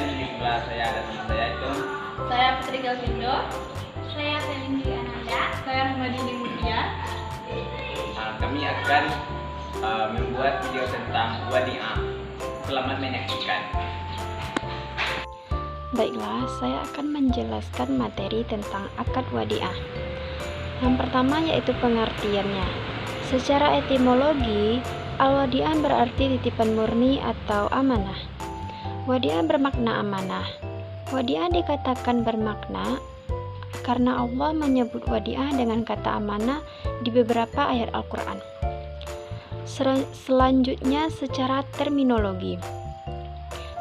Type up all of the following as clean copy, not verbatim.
dan di sebelah saya ada teman saya itu. Saya Putri Galvindo. Saya Felindri Ananda. Saya Rahmadini Mutia. Kami akan membuat video tentang wadi'ah. Selamat menyaksikan. Baiklah, saya akan menjelaskan materi tentang akad wadi'ah. Yang pertama yaitu pengertiannya. Secara etimologi, al-wadi'ah berarti titipan murni atau amanah. Wadi'ah bermakna amanah. Wadi'ah dikatakan bermakna karena Allah menyebut wadi'ah dengan kata amanah di beberapa ayat Al-Quran. Selanjutnya secara terminologi.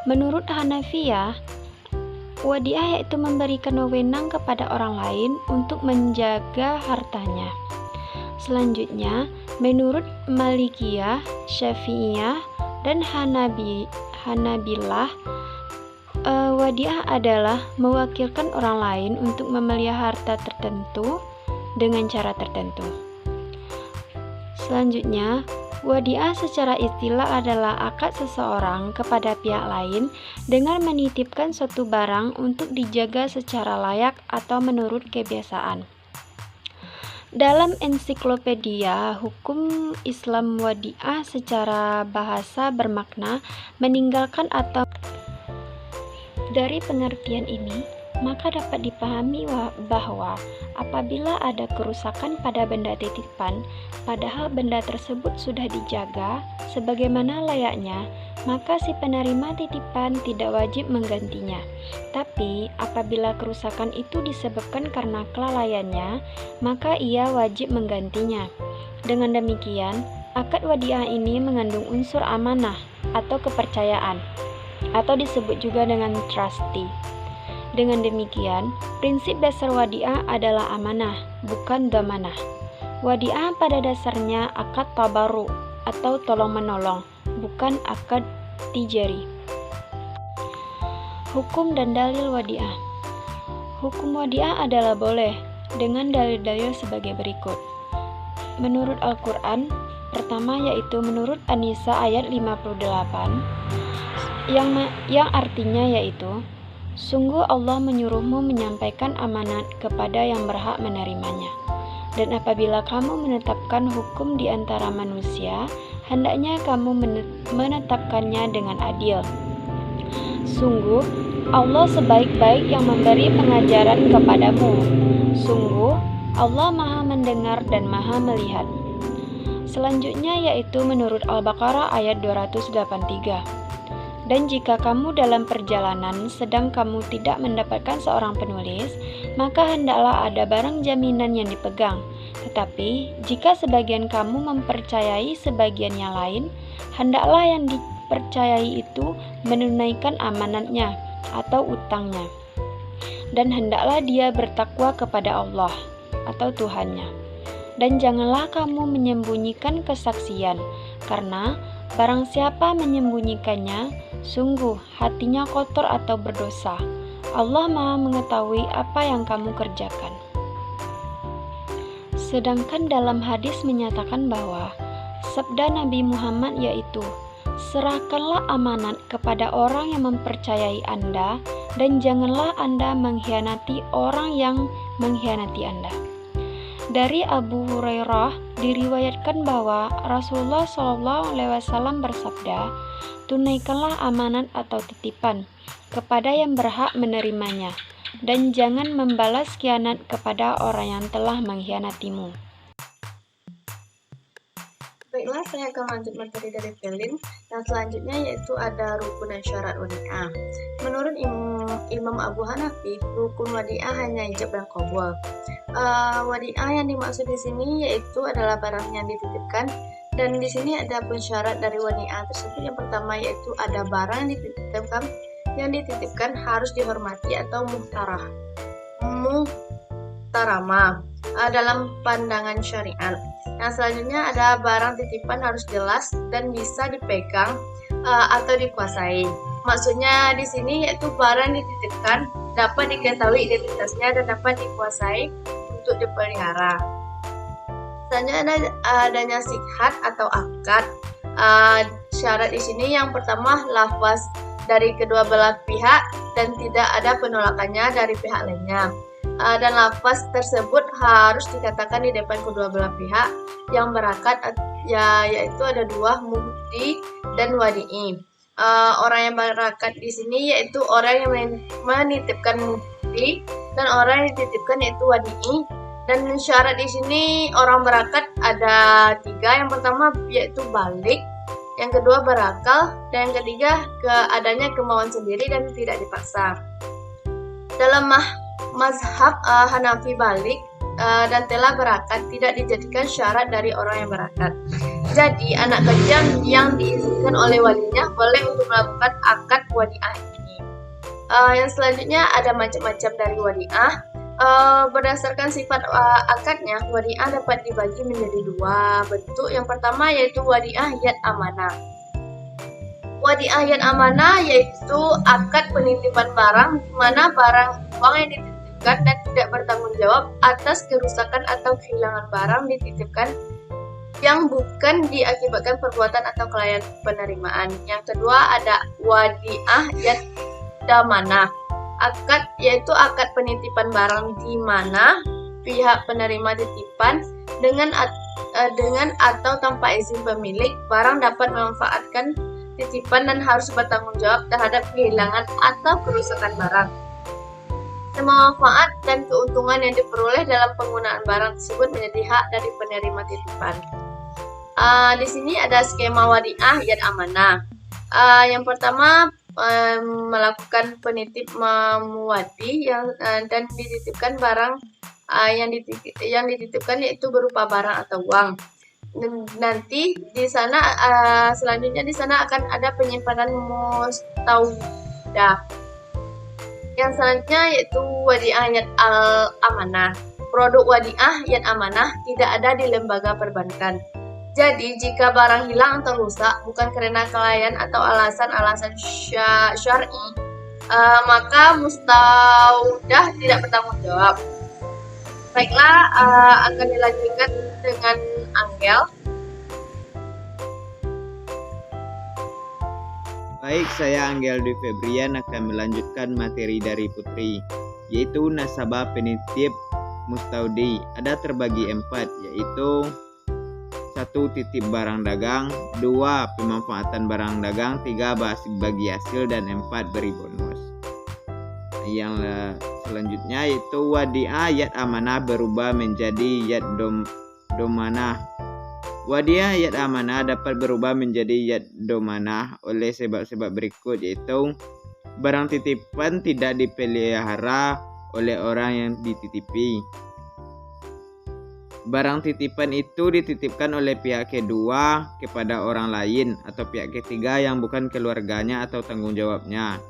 Menurut Hanafiyah, wadi'ah yaitu memberikan wewenang kepada orang lain untuk menjaga hartanya. Selanjutnya, menurut Malikiyah, Syafi'iyah, dan Hanabilah, wadi'ah adalah mewakilkan orang lain untuk memelihara harta tertentu dengan cara tertentu. Selanjutnya, wadi'ah secara istilah adalah akad seseorang kepada pihak lain dengan menitipkan suatu barang untuk dijaga secara layak atau menurut kebiasaan. Dalam ensiklopedia Hukum Islam, wadi'ah secara bahasa bermakna meninggalkan atau. Dari pengertian ini, maka dapat dipahami bahwa apabila ada kerusakan pada benda titipan, padahal benda tersebut sudah dijaga sebagaimana layaknya, maka si penerima titipan tidak wajib menggantinya. Tapi apabila kerusakan itu disebabkan karena kelalaiannya, maka ia wajib menggantinya. Dengan demikian, akad wadi'ah ini mengandung unsur amanah atau kepercayaan, atau disebut juga dengan trustee. Dengan demikian, prinsip dasar wadi'ah adalah amanah, bukan dhamanah. Wadi'ah pada dasarnya akad tabaru atau tolong-menolong, bukan akad tijari. Hukum dan dalil wadi'ah. Hukum wadi'ah adalah boleh dengan dalil-dalil sebagai berikut. Menurut Al-Quran, pertama yaitu menurut An-Nisa ayat 58, yang artinya yaitu, sungguh Allah menyuruhmu menyampaikan amanat kepada yang berhak menerimanya. Dan apabila kamu menetapkan hukum di antara manusia, hendaknya kamu menetapkannya dengan adil. Sungguh, Allah sebaik-baik yang memberi pengajaran kepadamu. Sungguh, Allah Maha mendengar dan Maha melihat. Selanjutnya yaitu menurut Al-Baqarah ayat 283. Dan jika kamu dalam perjalanan sedang kamu tidak mendapatkan seorang penulis, maka hendaklah ada barang jaminan yang dipegang. Tetapi jika sebagian kamu mempercayai sebagian yang lain, hendaklah yang dipercayai itu menunaikan amanatnya atau utangnya. Dan hendaklah dia bertakwa kepada Allah atau Tuhannya. Dan janganlah kamu menyembunyikan kesaksian, karena barang siapa menyembunyikannya, sungguh hatinya kotor atau berdosa. Allah Maha mengetahui apa yang kamu kerjakan. Sedangkan dalam hadis menyatakan bahwa sabda Nabi Muhammad yaitu, serahkanlah amanat kepada orang yang mempercayai Anda, dan janganlah Anda mengkhianati orang yang mengkhianati Anda. Dari Abu Hurairah diriwayatkan bahwa Rasulullah SAW bersabda, tunaikanlah amanat atau titipan kepada yang berhak menerimanya, dan jangan membalas khianat kepada orang yang telah mengkhianatimu. Baiklah, saya akan lanjut materi dari Felin. Yang selanjutnya yaitu ada rukun dan syarat wadi'ah. Menurut Imam Abu Hanafi, rukun wadi'ah hanya ijab dan qabul. Wadi'ah yang dimaksud di sini yaitu adalah barang yang dititipkan, dan di sini ada syarat dari wadi'ah tersebut. Yang pertama yaitu ada barang yang dititipkan harus dihormati atau muhtaramah dalam pandangan syariat. Yang selanjutnya ada barang titipan harus jelas dan bisa dipegang atau dikuasai. Maksudnya di sini yaitu barang dititipkan dapat diketahui identitasnya dan dapat dikuasai untuk dipelihara. Selanjutnya adanya sikhat atau akad. Syarat di sini yang pertama lafaz dari kedua belah pihak dan tidak ada penolakannya dari pihak lainnya. Dan lafaz tersebut harus dikatakan di depan kedua belah pihak yang berakad, yaitu ada dua, muhdi dan wadi'i. Orang yang berakad di sini yaitu orang yang menitipkan muhdi dan orang yang dititipkan yaitu wadi'i. Dan syarat di sini orang berakad ada 3. Yang pertama yaitu balik, yang kedua berakal, dan yang ketiga adanya kemauan sendiri dan tidak dipaksa. Dalam mazhab Hanafi balik dan telah berakad tidak dijadikan syarat dari orang yang berakad. Jadi anak kecil yang diizinkan oleh walinya boleh untuk melakukan akad wadiah ini. Yang selanjutnya ada macam-macam dari wadiah. Berdasarkan sifat akadnya, wadiah dapat dibagi menjadi 2 bentuk. Yang pertama yaitu wadiah yad amanah. Wadiah yad amanah yaitu akad penitipan barang di mana barang uang yang dititipkan dan tidak bertanggung jawab atas kerusakan atau kehilangan barang dititipkan yang bukan diakibatkan perbuatan atau kelalaian penerimaan. Yang kedua ada wadiah yad damanah. Akad yaitu akad penitipan barang di mana pihak penerima titipan dengan atau tanpa izin pemilik barang dapat memanfaatkan titipan dan harus bertanggung jawab terhadap kehilangan atau kerusakan barang. Semua manfaat dan keuntungan yang diperoleh dalam penggunaan barang tersebut menjadi hak dari penerima titipan. Di sini ada skema wadiah yad amanah. Yang pertama melakukan penitip memuati dan dititipkan barang yang dititipkan yaitu berupa barang atau uang. Nanti di sana selanjutnya di sana akan ada penyimpanan mustaudah. Yang selanjutnya yaitu wadiah yad al-amanah. Produk wadiah yad amanah tidak ada di lembaga perbankan. Jadi, jika barang hilang atau rusak bukan karena kelalaian atau alasan-alasan syar'i, maka mustaudah tidak bertanggung jawab. Baiklah, akan dilanjutkan dengan Angel. Baik, saya Angel Dwi Febrian akan melanjutkan materi dari Putri, yaitu nasabah penitip mustaudi. Ada terbagi 4, yaitu 1. Titip barang dagang, 2. Pemanfaatan barang dagang, 3. Bagi hasil, dan 4. Beri bonus. Yang selanjutnya yaitu wadiah yad amanah berubah menjadi yad domanah. Wadiah yad amanah dapat berubah menjadi yad domanah oleh sebab-sebab berikut, yaitu barang titipan tidak dipelihara oleh orang yang dititipi. Barang titipan itu dititipkan oleh pihak kedua kepada orang lain atau pihak ketiga yang bukan keluarganya atau tanggung jawabnya.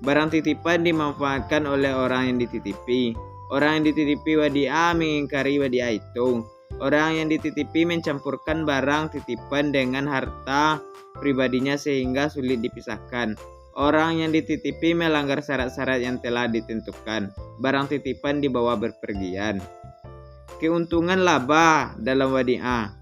Barang titipan dimanfaatkan oleh orang yang dititipi. Orang yang dititipi wadiah mengingkari wadiah itu. Orang yang dititipi mencampurkan barang titipan dengan harta pribadinya sehingga sulit dipisahkan. Orang yang dititipi melanggar syarat-syarat yang telah ditentukan. Barang titipan dibawa berpergian. Keuntungan laba dalam wadiah.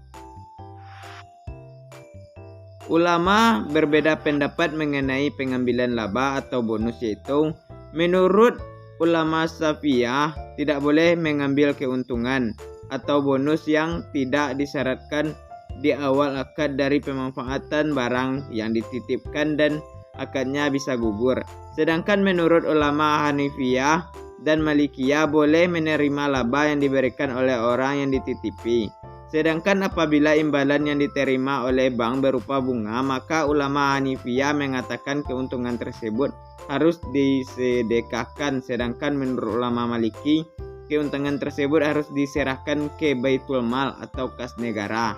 Ulama berbeda pendapat mengenai pengambilan laba atau bonus, yaitu menurut ulama Syafi'iyah tidak boleh mengambil keuntungan atau bonus yang tidak disyaratkan di awal akad dari pemanfaatan barang yang dititipkan dan akadnya bisa gugur. Sedangkan menurut ulama Hanifiyah dan Malikiyah boleh menerima laba yang diberikan oleh orang yang dititipi. Sedangkan apabila imbalan yang diterima oleh bank berupa bunga, maka ulama Hanifiyah mengatakan keuntungan tersebut harus disedekahkan. Sedangkan menurut ulama Maliki, keuntungan tersebut harus diserahkan ke Baitul Mal atau kas negara.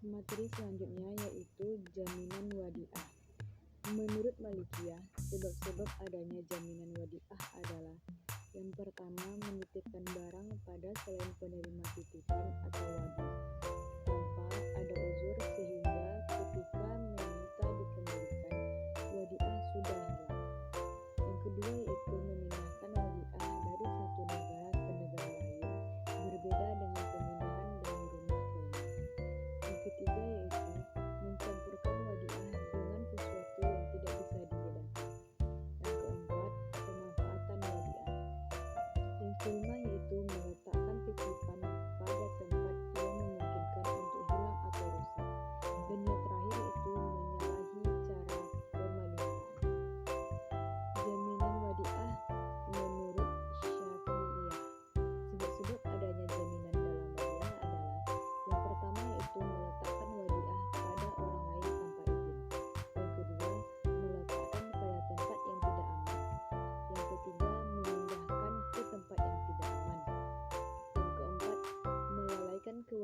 Materi selanjutnya yaitu jaminan wadiah. Menurut Malikiyah, sebab-sebab adanya jaminan wadiah adalah: yang pertama, menitipkan barang pada selain penerima titipan atau wadi tanpa ada uzur sehingga ketika meminta dikembalikan, wadiah sudah hilang. Yang kedua yaitu memindahkan wadiah dari satu negara ke negara lain, berbeda dengan pemindahan dari rumah ke rumah. Yang ketiga yaitu mencampurkan wadiah dengan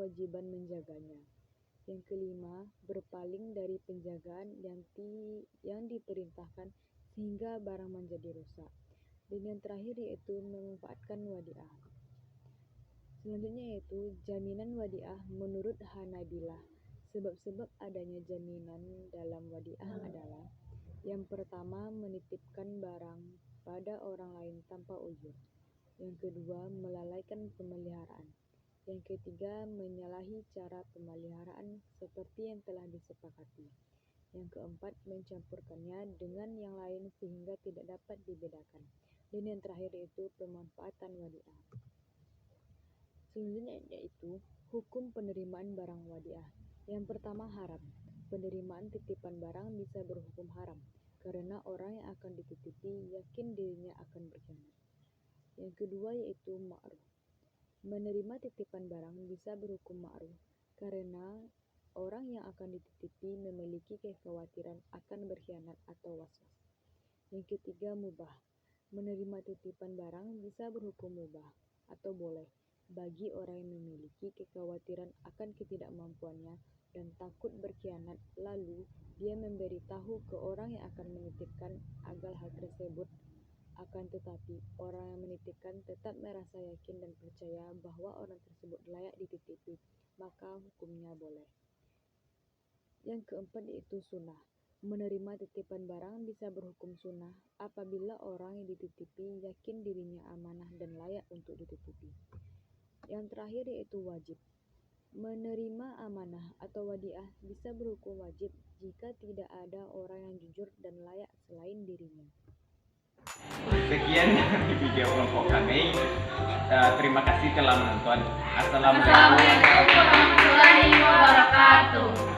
kewajiban menjaganya. Yang kelima, berpaling dari penjagaan yang diperintahkan sehingga barang menjadi rusak. Dan yang terakhir yaitu memanfaatkan wadiah. Selanjutnya yaitu jaminan wadiah menurut Hanabilah. Sebab-sebab adanya jaminan dalam wadiah adalah: yang pertama, menitipkan barang pada orang lain tanpa ujur. Yang kedua, melalaikan pemeliharaan. Yang ketiga, menyalahi cara pemeliharaan seperti yang telah disepakati. Yang keempat, mencampurkannya dengan yang lain sehingga tidak dapat dibedakan. Dan yang terakhir yaitu pemanfaatan wadiah. Selanjutnya yaitu hukum penerimaan barang wadiah. Yang pertama, haram. Penerimaan titipan barang bisa berhukum haram karena orang yang akan dititipi yakin dirinya akan berkhianat. Yang kedua yaitu ma'ruf. Menerima titipan barang bisa berhukum ma'ruf karena orang yang akan dititipi memiliki kekhawatiran akan berkhianat atau was-was. Yang ketiga, mubah. Menerima titipan barang bisa berhukum mubah atau boleh bagi orang yang memiliki kekhawatiran akan ketidakmampuannya dan takut berkhianat, lalu dia memberitahu ke orang yang akan menitipkan agar hal tersebut. Akan tetapi, orang yang menitipkan tetap merasa yakin dan percaya bahwa orang tersebut layak dititipi, maka hukumnya boleh. Yang keempat yaitu sunnah. Menerima titipan barang bisa berhukum sunnah apabila orang yang dititipi yakin dirinya amanah dan layak untuk dititipi. Yang terakhir yaitu wajib. Menerima amanah atau wadiah bisa berhukum wajib jika tidak ada orang yang jujur dan layak selain dirinya. Sekian video kelompok kami. Terima kasih telah menonton. Assalamualaikum Assalamualaikum warahmatullahi wabarakatuh.